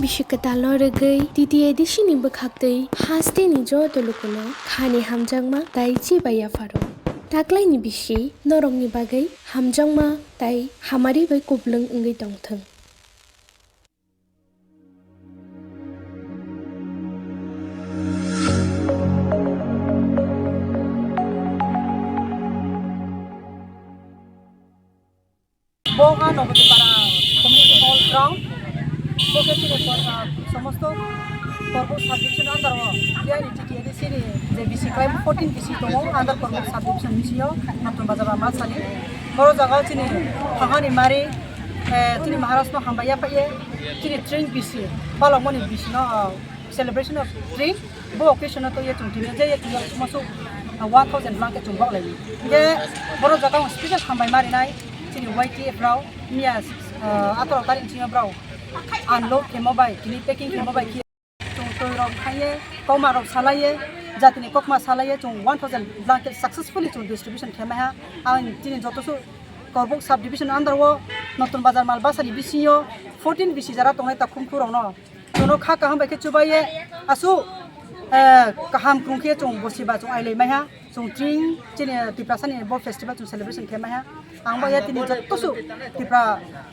Bishikatalo regai titi edishi ni bakhaktei haste ni jo tolukono khani hamjangma tai chi baya faro taklai ni bishi norong ni bagai hamjangma tai hamari bai kublung ngai tongthang Boga no para community hall ground boga chile por समस्त korbo subdivision under dia ini sini JBC crime 14 BC tomo under korbo subdivision misio natun bazar masali boro jaga chini phangani mari chini maharashtra hambaya paye chini train BC balomoni BC no celebration of train bo occasion to ye chungtine je ye masu 1000 blanket chungbak lai ye boro jaga special hambai mari nai chini YTF brau mias atol tarin chini brau unload ke mobile kini packing ke mobile ki chung toy rok khaye koma rok salaye jatini kokma salaye chung 1000 blanket successfully chung distribution khema ha an chini jotosu korbok sub division under wo notun bazar malbasari bisiyo 14 bisi jara tongai ta khumkhur no tono kha kaham bai ke chubaye asu kaham krungke chung bosiba chung ailei mai ha chung tring chini tiprasani bo festival chung celebration khema ha angba ya tini jotosu tipra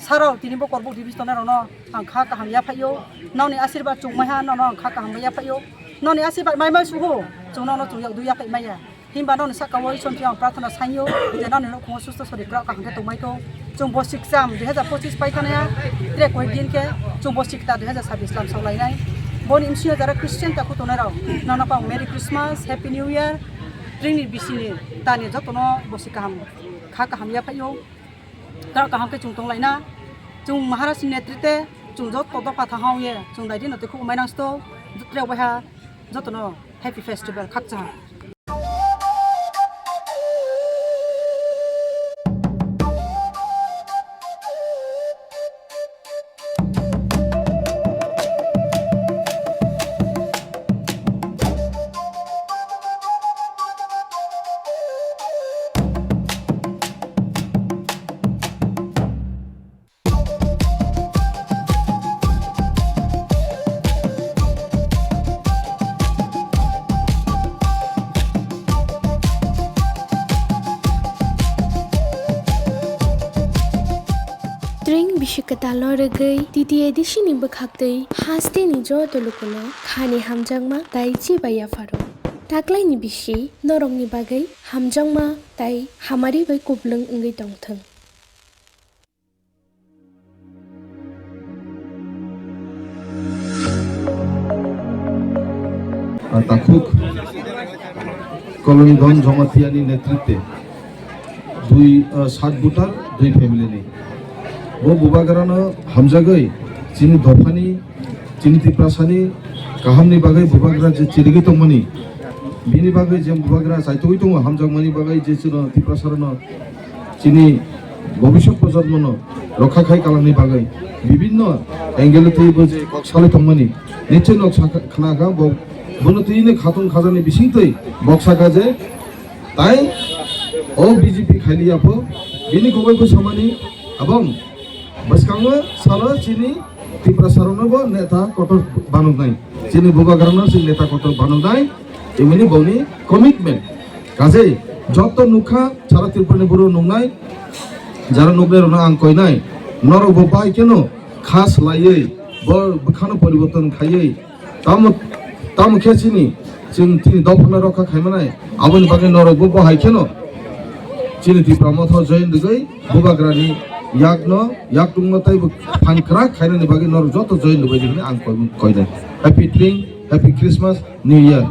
sarau tini bo korbok division no ang kha kaham ya phayo noni asirbat chung mai ha no ang kha kaham ya phayo noni asirbat mai mai suho chung no chung yak du ya pai mai ya himba noni sakawoi sompiang प्रार्थना सायो जे ननि no खो सुस्त सरि ग्रा kaham ke tomai ko chung bo exam 2025 pai kana ya tre koi din ke chung bo sikta 2026 lam saulai nai bon imsio jara christian ta ko tonai rao nana pa merry christmas happy new year ring ni bisini tani jotono bo sikam kha kaham ya phayo tar kaham ke chung tong lai na chung maharashtra netrite chung jot to pa tha haw ye chung dai din no te khu mai nang sto tre ba ha jotono happy festival khakcha Tring bishikatalo regai titi edishi ni bakhaktei haste ni jo tolukono khani hamjangma tai chi baya faro taklai ni bishi norong ni bagai hamjangma tai hamari bai kublung ngai tongthang তাকুক কলোনিগঞ্জ জমাতিয়ানি নেতৃত্বে 7 বুটার 2 family নি ও বুবাগারানো হামজাগৈ চিনি দফানি চিনি তিপ্রাসানি কাহামনি বাগৈ বুবাগরা যে চিরিগৈ তংমনি বিনি বাগৈ যে বুবাগরা সাইতগৈ তং হামজাগমানি বাগৈ যে চিনো তিপ্রাসারনো চিনি ভবিষ্যৎ প্রজন্মনো রক্ষা খাই কালানি বাগৈ বিভিন্ন এঙ্গেলতেইবো যে ককসালে তংমনি নিশ্চয় নক খানাগা বনতিনে খাতুন খাজানি বিসিংতৈ বক্সা কাজে তাই ও বিজেপি খাইলিয়াফো বিনি গবৈখো সামানি এবং বসকাঙ্গ সালো চিনি তিপ্রাসারনবো নেতা কত বানুনাই চিনি বুবাগারনো সি নেতা কত বানুনাই এমনি বনি কমিটমেন্ট কাজে যত নুখা সারা ত্রিপুরা বুড়ো নুনাই যারা নুগলে রনা আং কইনাই নরব বাই কেন খাস লাইয়ে বর বখানো পরিবর্তন খাইয়ে তাম খেছিনি চিন তিনি দফনা রক্ষা খাইমানাই আবনি বাগে নরব বহাই কেন চিনি তিপ্রা মথ join দগৈ বুবাগ্রানি yak tungno tai phan krak khaina ni bagi nor joto join lubai dikni ang koi dai happy drink happy christmas new year